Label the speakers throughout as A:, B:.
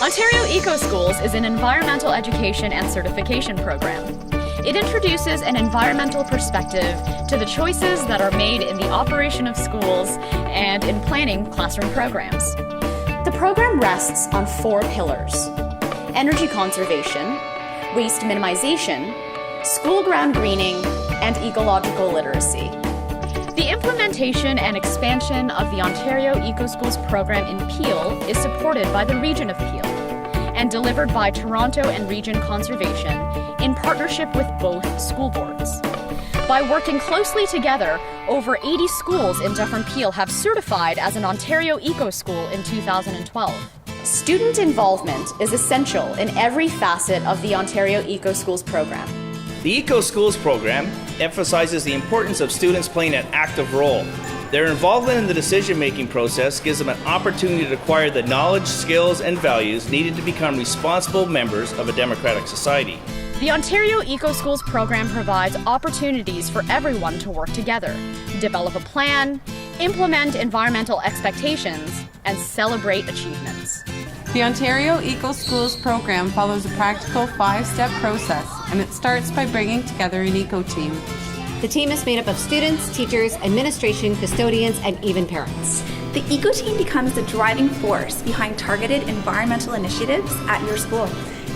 A: Ontario EcoSchools is an environmental education and certification program. It introduces an environmental perspective to the choices that are made in the operation of schools and in planning classroom programs. The program rests on 4 pillars: energy conservation, waste minimization, school ground greening, and ecological literacy. The implementation and expansion of the Ontario EcoSchools program in Peel is supported by the Region of Peel and delivered by Toronto and Region Conservation in partnership with both school boards. By working closely together, over 80 schools in Dufferin Peel have certified as an Ontario EcoSchool in 2012. Student involvement is essential in every facet of the Ontario EcoSchools program.
B: The EcoSchools program emphasizes the importance of students playing an active role. Their involvement in the decision-making process gives them an opportunity to acquire the knowledge, skills, and values needed to become responsible members of a democratic society.
A: The Ontario EcoSchools program provides opportunities for everyone to work together, develop a plan, implement environmental expectations, and celebrate achievements.
C: The Ontario EcoSchools program follows a practical 5-step process, and it starts by bringing together an eco-team.
D: The team is made up of students, teachers, administration, custodians, and even parents.
E: The Eco Team becomes the driving force behind targeted environmental initiatives at your school.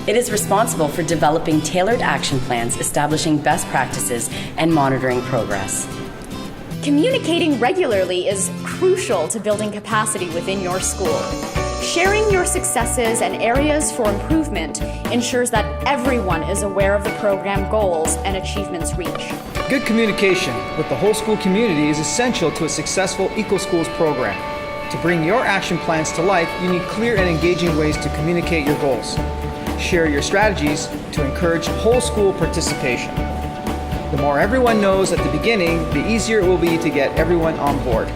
F: It is responsible for developing tailored action plans, establishing best practices, and monitoring progress.
A: Communicating regularly is crucial to building capacity within your school. Sharing your successes and areas for improvement ensures that everyone is aware of the program goals and achievements reached.
G: Good communication with the whole school community is essential to a successful EcoSchools program. To bring your action plans to life, you need clear and engaging ways to communicate your goals. Share your strategies to encourage whole school participation. The more everyone knows at the beginning, the easier it will be to get everyone on board.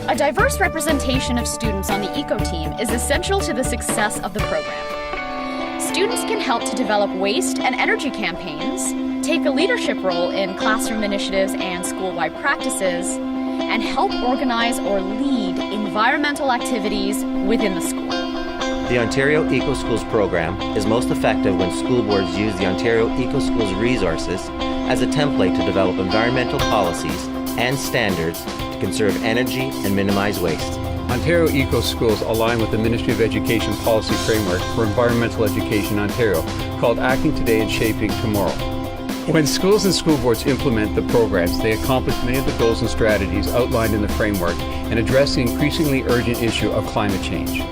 A: A diverse representation of students on the Eco Team is essential to the success of the program. Students can help to develop waste and energy campaigns, take a leadership role in classroom initiatives and school-wide practices, and help organize or lead environmental activities within the school.
H: The Ontario EcoSchools program is most effective when school boards use the Ontario EcoSchools resources as a template to develop environmental policies and standards to conserve energy and minimize waste.
I: Ontario EcoSchools align with the Ministry of Education policy framework for environmental education in Ontario, called Acting Today and Shaping Tomorrow. When schools and school boards implement the programs, they accomplish many of the goals and strategies outlined in the framework and address the increasingly urgent issue of climate change.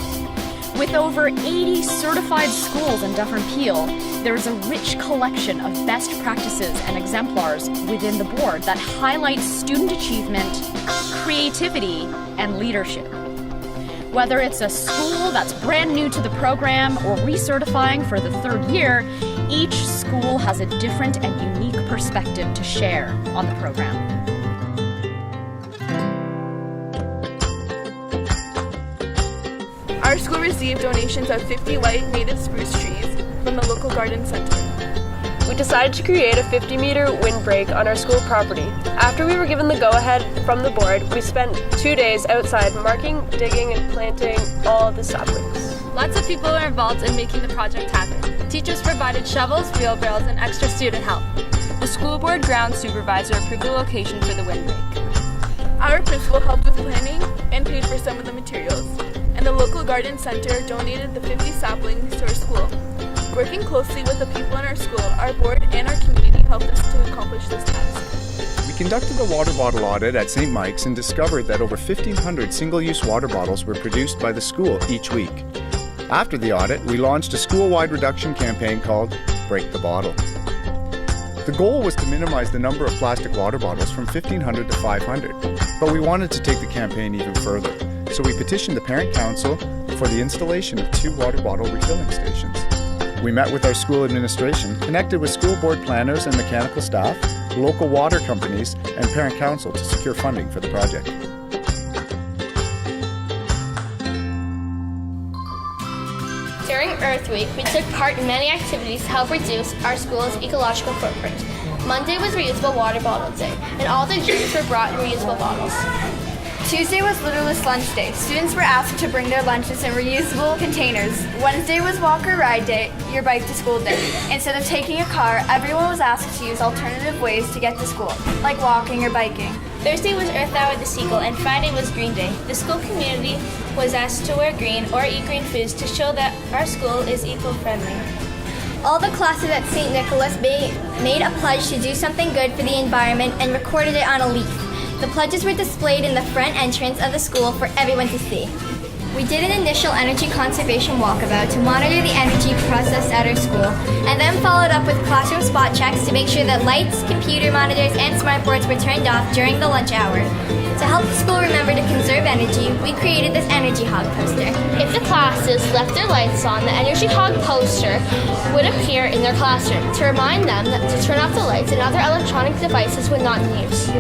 A: With over 80 certified schools in Dufferin Peel, there is a rich collection of best practices and exemplars within the board that highlight student achievement, creativity, and leadership. Whether it's a school that's brand new to the program or recertifying for the 3rd year, each school has a different and unique perspective to share on the program.
J: Our school received donations of 50 white native spruce trees from the local garden center.
K: We decided to create a 50-meter windbreak on our school property. After we were given the go-ahead from the board, we spent 2 days outside marking, digging, and planting all of the saplings.
L: Lots of people were involved in making the project happen. Teachers provided shovels, wheelbarrows, and extra student help. The school board ground supervisor approved the location for the windbreak.
J: Our principal helped with planning and paid for some of the materials, and the local garden center donated the 50 saplings to our school. Working closely with the people in our school, our board and our community helped us to accomplish this task.
M: We conducted a water bottle audit at St. Mike's and discovered that over 1,500 single-use water bottles were produced by the school each week. After the audit, we launched a school-wide reduction campaign called Break the Bottle. The goal was to minimize the number of plastic water bottles from 1,500 to 500, but we wanted to take the campaign even further, so we petitioned the Parent Council for the installation of 2 water bottle refilling stations. We met with our school administration, connected with school board planners and mechanical staff, local water companies, and Parent Council to secure funding for the project.
N: During Earth Week, we took part in many activities to help reduce our school's ecological footprint. Monday was Reusable Water Bottle Day, and all the drinks were brought in reusable bottles.
O: Tuesday was Littlest Lunch Day. Students were asked to bring their lunches in reusable containers. Wednesday was Walk or Ride Day, your bike to school day. Instead of taking a car, everyone was asked to use alternative ways to get to school, like walking or biking.
N: Thursday was Earth Hour at the Seagull, and Friday was Green Day. The school community was asked to wear green or eat green foods to show that our school is eco-friendly.
P: All the classes at St. Nicholas made a pledge to do something good for the environment and recorded it on a leaf. The pledges were displayed in the front entrance of the school for everyone to see. We did an initial energy conservation walkabout to monitor the energy process at our school, and then followed up with classroom spot checks to make sure that lights, computer monitors, and smartboards were turned off during the lunch hour. To help the school remember to conserve energy, we created this Energy Hog poster.
N: If the classes left their lights on, the Energy Hog poster would appear in their classroom to remind them to turn off the lights and other electronic devices when not in use.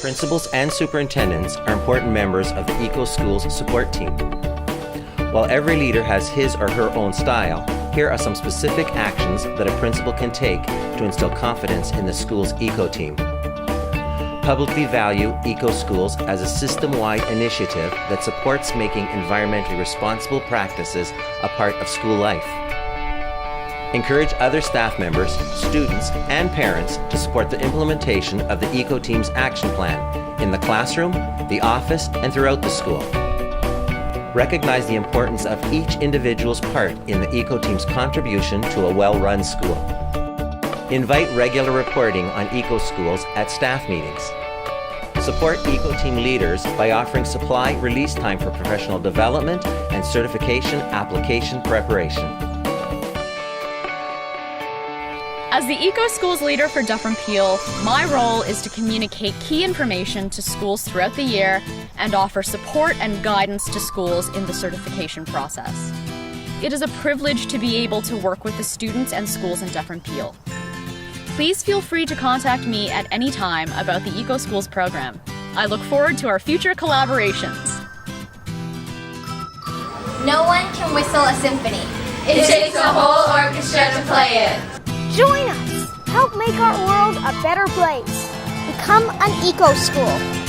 H: Principals and superintendents are important members of the EcoSchools support team. While every leader has his or her own style, here are some specific actions that a principal can take to instill confidence in the school's eco team. Publicly value EcoSchools as a system-wide initiative that supports making environmentally responsible practices a part of school life. Encourage other staff members, students, and parents to support the implementation of the Eco Team's action plan in the classroom, the office, and throughout the school. Recognize the importance of each individual's part in the Eco Team's contribution to a well-run school. Invite regular reporting on EcoSchools at staff meetings. Support Eco Team leaders by offering supply release time for professional development and certification application preparation.
A: As the EcoSchools leader for Dufferin-Peel, my role is to communicate key information to schools throughout the year and offer support and guidance to schools in the certification process. It is a privilege to be able to work with the students and schools in Dufferin-Peel. Please feel free to contact me at any time about the EcoSchools program. I look forward to our future collaborations.
P: No one can whistle a symphony.
Q: It takes a whole orchestra to play it.
R: Join us. Help make our world a better place. Become an EcoSchool.